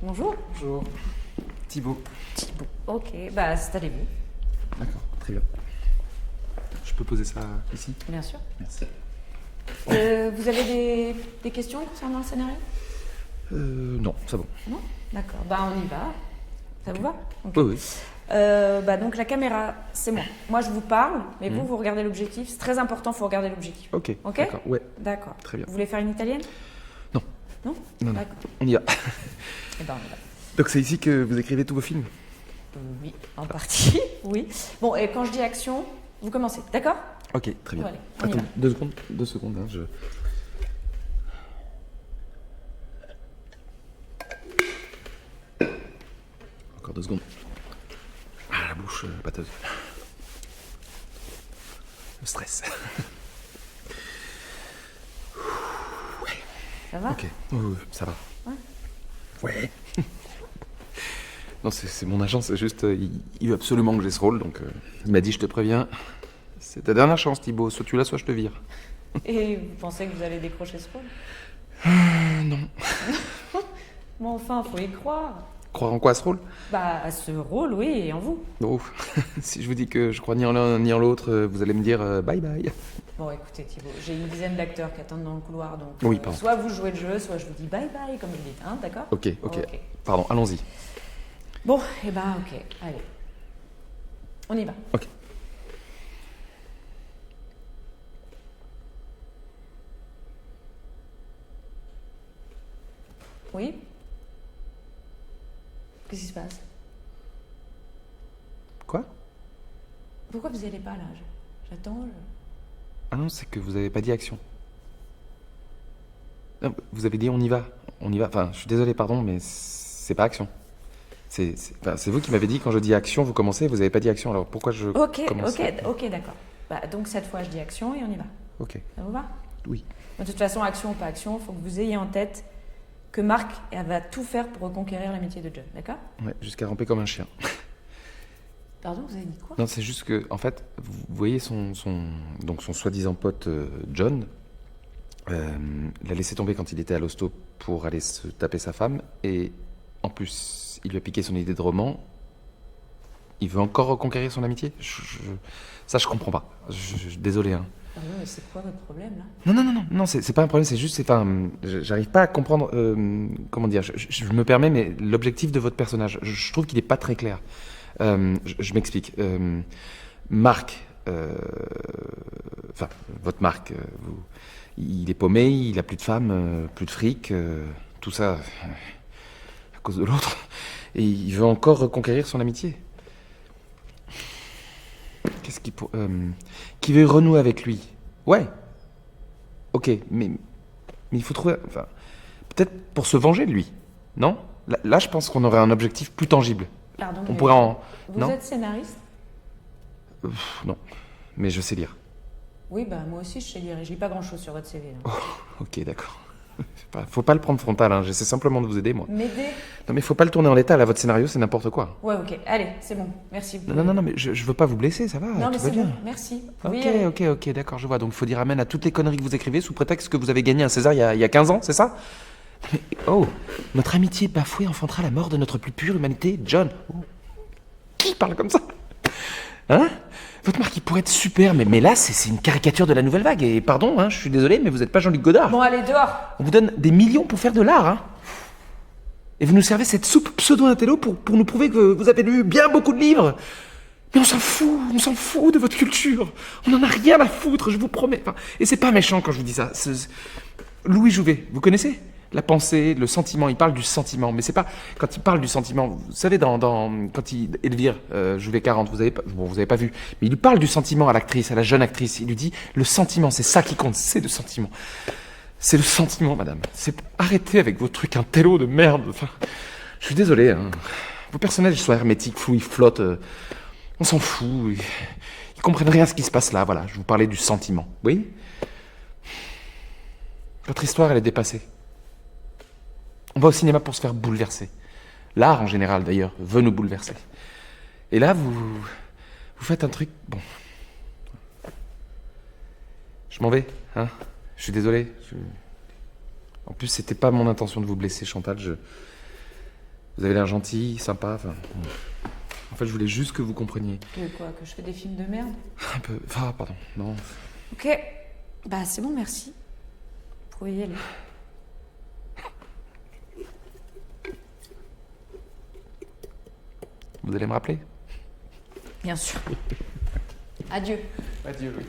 Bonjour. Bonjour. Thibaut. Thibaut. Ok, bah installez-vous. D'accord, très bien. Je peux poser ça ici? Bien sûr. Merci. Vous avez des questions concernant le scénario? Non, c'est bon. Non? D'accord. Bah on y va. Ça vous va? Ok. Oui, oui. Bah donc la caméra, c'est moi. Moi je vous parle, mais vous regardez l'objectif. C'est très important, il faut regarder l'objectif. Ok. Ok? D'accord, ouais. D'accord. Très bien. Vous voulez faire une italienne? Non. Non? Non, non. D'accord. On y va. Eh ben on y va. Donc c'est ici que vous écrivez tous vos films? Oui, en partie, oui. Bon, et quand je dis action, vous commencez, d'accord? Ok, très bien. Bon, allez, on y Attends, va. 2 secondes. 2 secondes, hein, je... Encore 2 secondes. Ah, la bouche pâteuse. Le stress. Ça va? Ok, oui, oui, ça va. Ouais. Ouais. Non, c'est mon agent, c'est juste, il veut absolument que j'ai ce rôle, donc il m'a dit, je te préviens, c'est ta dernière chance, Thibaut, soit tu l'as, soit je te vire. Et vous pensez que vous allez décrocher ce rôle? Non. Bon, enfin, faut y croire. Croire en quoi, ce rôle? Bah, à ce rôle, oui, et en vous. Oh, si je vous dis que je crois ni en l'un ni en l'autre, vous allez me dire bye bye. Bon, écoutez, Thibaut, j'ai une dizaine d'acteurs qui attendent dans le couloir, donc Oui, pardon. soit vous jouez le jeu, soit je vous dis bye bye, comme vous dites, hein, d'accord? Ok. Pardon, allons-y. Bon, et ben, ok, allez. On y va. Ok. Oui? Qu'est-ce qui se passe? Quoi? Pourquoi vous n'y allez pas, là? J'attends, Ah non, c'est que vous avez pas dit action. Non, vous avez dit on y va. On y va. Enfin, je suis désolé, pardon, mais c'est pas action. C'est vous qui m'avez dit quand je dis action, vous commencez, vous avez pas dit action, alors pourquoi je Ok, commence? ok, d'accord. Bah, donc cette fois, je dis action et on y va. Ok, Ça vous va? oui. De toute façon, action ou pas action, il faut que vous ayez en tête que Marc elle va tout faire pour reconquérir l'amitié de John, d'accord? Ouais, jusqu'à ramper comme un chien. Pardon, vous avez dit quoi? Non, c'est juste que, en fait, vous voyez donc son soi-disant pote John, l'a laissé tomber quand il était à l'hosto pour aller se taper sa femme, et en plus, il lui a piqué son idée de roman. Il veut encore reconquérir son amitié? Ça, je comprends pas. Désolé, hein. Pardon, mais c'est quoi votre problème, là? Non, c'est pas un problème, c'est juste, j'arrive pas à comprendre, comment dire, je me permets, mais l'objectif de votre personnage, je trouve qu'il est pas très clair. Je m'explique. Marc, enfin, votre Marc, il est paumé, il a plus de femme, plus de fric, tout ça à cause de l'autre, et il veut encore reconquérir son amitié. Qu'est-ce qu'il pour, qui veut renouer avec lui? Ouais. Ok, mais il faut trouver, enfin, peut-être pour se venger de lui, non? Là, je pense qu'on aurait un objectif plus tangible. Pardon, On mais pourrait en, vous non? êtes scénariste? Non, mais je sais lire. Oui, bah moi aussi je sais lire et j'ai pas grand-chose sur votre CV. Là. Ok, d'accord. Faut pas le prendre frontal, hein. J'essaie simplement de vous aider, moi. M'aider? Non, mais faut pas le tourner en l'état, là, votre scénario, c'est n'importe quoi. Ouais, ok, allez, c'est bon, merci. Non, mais je veux pas vous blesser, ça va, Non, mais tout va c'est bon, bien. merci. Vous pouvez y aller. Ok, d'accord, je vois. Donc, il faut dire amen à toutes les conneries que vous écrivez sous prétexte que vous avez gagné un César il y a 15 ans, c'est ça? Mais, oh, notre amitié bafouée enfantera la mort de notre plus pure humanité, John. Oh. Qui parle comme ça? Hein? Votre marque, il pourrait être super, mais là, c'est une caricature de la nouvelle vague. Et pardon, hein, je suis désolé, mais vous êtes pas Jean-Luc Godard. Bon, allez, dehors. On vous donne des millions pour faire de l'art, hein. Et vous nous servez cette soupe pseudo-intello pour nous prouver que vous avez lu bien beaucoup de livres. Mais on s'en fout de votre culture. On en a rien à foutre, je vous promets. Enfin, et c'est pas méchant quand je vous dis ça. Louis Jouvet, vous connaissez? La pensée, le sentiment, il parle du sentiment. Mais c'est pas... Quand il parle du sentiment, vous savez, quand il... Elvire, Jouvet 40, vous avez pas vu. Mais il lui parle du sentiment à l'actrice, à la jeune actrice. Il lui dit, le sentiment, c'est ça qui compte, c'est le sentiment. C'est le sentiment, madame. Arrêtez avec vos trucs intello de merde. Enfin, je suis désolé, hein. Vos personnages sont hermétiques, flous, ils flottent. On s'en fout. Ils comprennent rien à ce qui se passe là, voilà. Je vous parlais du sentiment. Oui? Votre histoire, elle est dépassée. On va au cinéma pour se faire bouleverser. L'art, en général, d'ailleurs, veut nous bouleverser. Et là, vous faites un truc... Bon. Je m'en vais, hein? Je suis désolé. En plus, c'était pas mon intention de vous blesser, Chantal. Vous avez l'air gentil, sympa, enfin... En fait, je voulais juste que vous compreniez. Que quoi? Que je fais des films de merde? Un peu... Enfin, pardon, non... Ok. Bah, c'est bon, merci. Vous pouvez y aller. Vous allez me rappeler? Bien sûr. Adieu. Adieu, oui.